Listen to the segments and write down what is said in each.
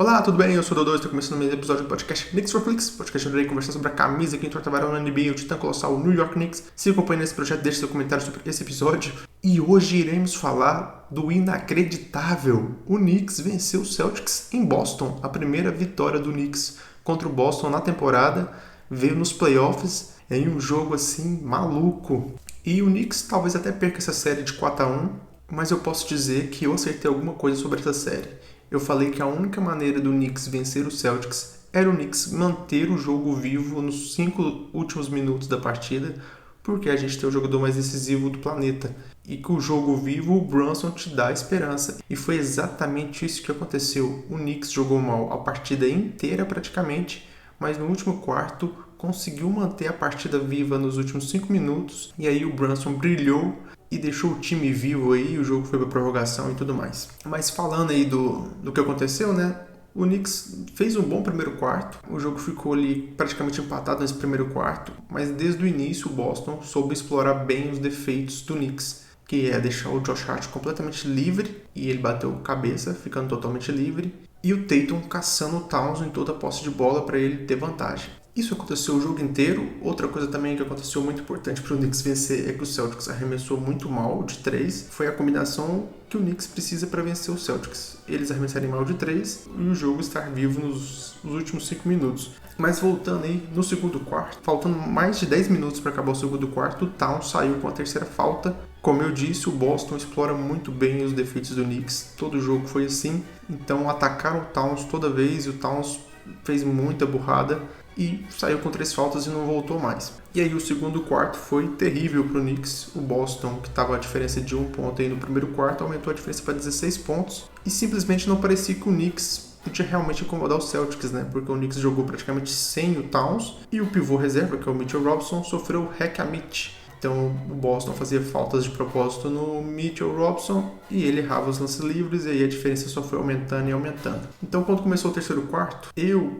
Olá, tudo bem? Eu sou o Dodô, estou começando mais um episódio do podcast Knicks for Flix, podcast onde eu irei conversar sobre a camisa que entorta varão na NBA, o titã colossal New York Knicks. Se acompanha nesse projeto, deixe seu comentário sobre esse episódio. E hoje iremos falar do inacreditável. O Knicks venceu o Celtics em Boston. A primeira vitória do Knicks contra o Boston na temporada veio nos playoffs em um jogo assim maluco. E o Knicks talvez até perca essa série de 4-1, mas eu posso dizer que eu acertei alguma coisa sobre essa série. Eu falei que a única maneira do Knicks vencer o Celtics era o Knicks manter o jogo vivo nos 5 últimos minutos da partida, porque a gente tem o jogador mais decisivo do planeta. E que o jogo vivo, o Brunson, te dá esperança. E foi exatamente isso que aconteceu. O Knicks jogou mal a partida inteira praticamente, mas no último quarto conseguiu manter a partida viva nos últimos 5 minutos. E aí o Brunson brilhou e deixou o time vivo aí, o jogo foi para prorrogação e tudo mais. Mas falando aí do que aconteceu, né? O Knicks fez um bom primeiro quarto, o jogo ficou ali praticamente empatado nesse primeiro quarto, mas desde o início o Boston soube explorar bem os defeitos do Knicks, que é deixar o Josh Hart completamente livre, e ele bateu cabeça, ficando totalmente livre, e o Tatum caçando o Towns em toda a posse de bola para ele ter vantagem. Isso aconteceu o jogo inteiro. Outra coisa também que aconteceu muito importante para o Knicks vencer é que o Celtics arremessou muito mal de 3. Foi a combinação que o Knicks precisa para vencer o Celtics. Eles arremessarem mal de 3 e o jogo estar vivo nos últimos 5 minutos. Mas voltando aí no segundo quarto, faltando mais de 10 minutos para acabar o segundo quarto, o Towns saiu com a terceira falta. Como eu disse, o Boston explora muito bem os defeitos do Knicks. Todo jogo foi assim. Então atacaram o Towns toda vez e o Towns fez muita burrada e saiu com 3 faltas e não voltou mais. E aí o segundo quarto foi terrível para o Knicks. O Boston, que estava a diferença de 1 ponto aí no primeiro quarto, aumentou a diferença para 16 pontos e simplesmente não parecia que o Knicks podia realmente incomodar o Celtics, né? Porque o Knicks jogou praticamente sem o Towns e o pivô reserva, que é o Mitchell Robinson, sofreu o hack a Mitch. Então o Boston fazia faltas de propósito no Mitchell Robinson e ele errava os lances livres, e aí a diferença só foi aumentando e aumentando. Então quando começou o terceiro quarto,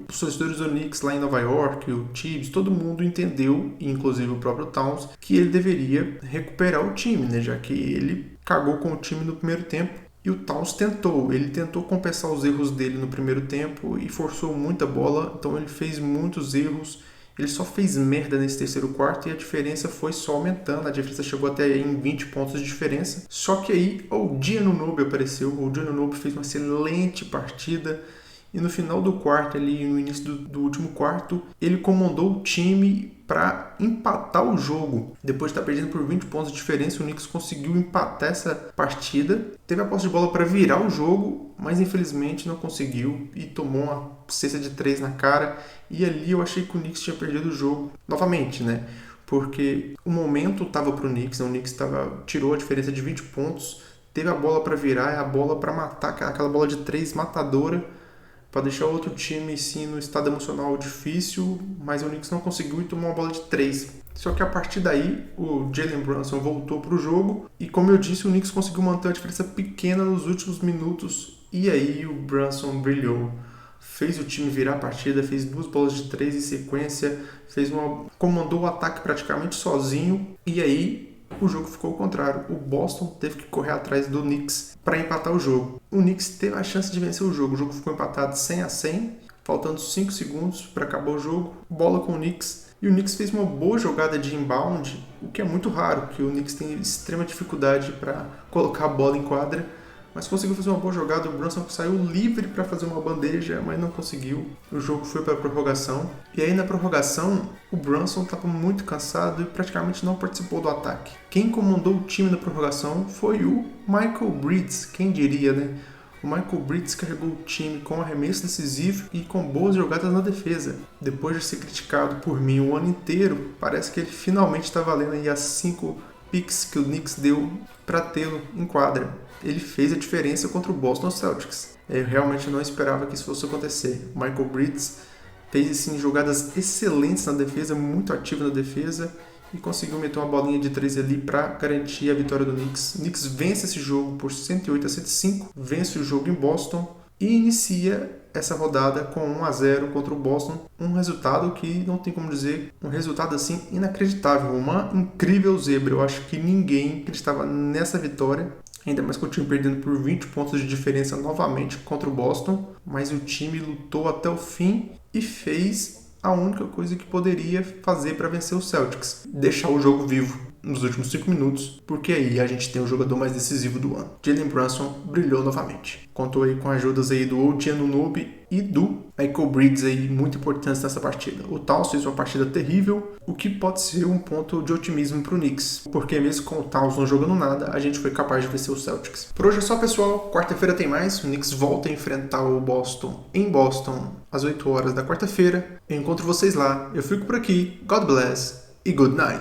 os torcedores do Knicks lá em Nova York, o Tibbs, todo mundo entendeu, inclusive o próprio Towns, que ele deveria recuperar o time, né? Já que ele cagou com o time no primeiro tempo. E o Towns tentou compensar os erros dele no primeiro tempo e forçou muita bola, então ele fez muitos erros. Ele só fez merda nesse terceiro quarto e a diferença foi só aumentando. A diferença chegou até em 20 pontos de diferença. Só que aí o Giannunobi apareceu. O Giannunobi fez uma excelente partida. E no final do quarto, ali no início do último quarto, ele comandou o time para empatar o jogo. Depois de estar perdendo por 20 pontos de diferença, o Knicks conseguiu empatar essa partida. Teve a posse de bola para virar o jogo, mas infelizmente não conseguiu e tomou uma cesta de 3 na cara. E ali eu achei que o Knicks tinha perdido o jogo novamente, né? Porque o momento estava para o Knicks, o Knicks tirou a diferença de 20 pontos, teve a bola para virar, a bola para matar, aquela bola de 3 matadora, para deixar o outro time sim no estado emocional difícil, mas o Knicks não conseguiu e tomou uma bola de 3. Só que a partir daí o Jalen Brunson voltou para o jogo e, como eu disse, o Knicks conseguiu manter a diferença pequena nos últimos minutos e aí o Brunson brilhou. Fez o time virar a partida, fez 2 bolas de 3 em sequência, comandou o ataque praticamente sozinho e aí o jogo ficou ao contrário. O Boston teve que correr atrás do Knicks para empatar o jogo. O Knicks teve a chance de vencer o jogo. O jogo ficou empatado 100-100, faltando 5 segundos para acabar o jogo. Bola com o Knicks. E o Knicks fez uma boa jogada de inbound, o que é muito raro, porque o Knicks tem extrema dificuldade para colocar a bola em quadra. Mas conseguiu fazer uma boa jogada. O Brunson saiu livre para fazer uma bandeja, mas não conseguiu. O jogo foi para a prorrogação. E aí na prorrogação, o Brunson estava muito cansado e praticamente não participou do ataque. Quem comandou o time na prorrogação foi o Michael Bridges, quem diria, né? O Michael Bridges carregou o time com arremesso decisivo e com boas jogadas na defesa. Depois de ser criticado por mim o ano inteiro, parece que ele finalmente está valendo aí as 5 picks que o Knicks deu para tê-lo em quadra. Ele fez a diferença contra o Boston Celtics. Eu realmente não esperava que isso fosse acontecer. O Michael Bridges fez assim, jogadas excelentes na defesa, muito ativo na defesa, e conseguiu meter uma bolinha de 3 ali para garantir a vitória do Knicks. O Knicks vence esse jogo por 108-105, vence o jogo em Boston e inicia essa rodada com 1-0 contra o Boston, um resultado que não tem como dizer, um resultado assim inacreditável, uma incrível zebra. Eu acho que ninguém acreditava nessa vitória. ainda mais com o time perdendo por 20 pontos de diferença novamente contra o Boston, mas o time lutou até o fim e fez a única coisa que poderia fazer para vencer o Celtics, deixar o jogo vivo nos últimos 5 minutos, porque aí a gente tem o jogador mais decisivo do ano. Jalen Brunson brilhou novamente. Contou aí com ajudas aí do OG Anunoby e do Michael Bridges aí muito importantes nessa partida. O Towns fez uma partida terrível, o que pode ser um ponto de otimismo para o Knicks, porque mesmo com o Towns não jogando nada, a gente foi capaz de vencer o Celtics. Por hoje é só, pessoal. Quarta-feira tem mais. O Knicks volta a enfrentar o Boston em Boston às 8 horas da quarta-feira. Eu encontro vocês lá. Eu fico por aqui. God bless e good night.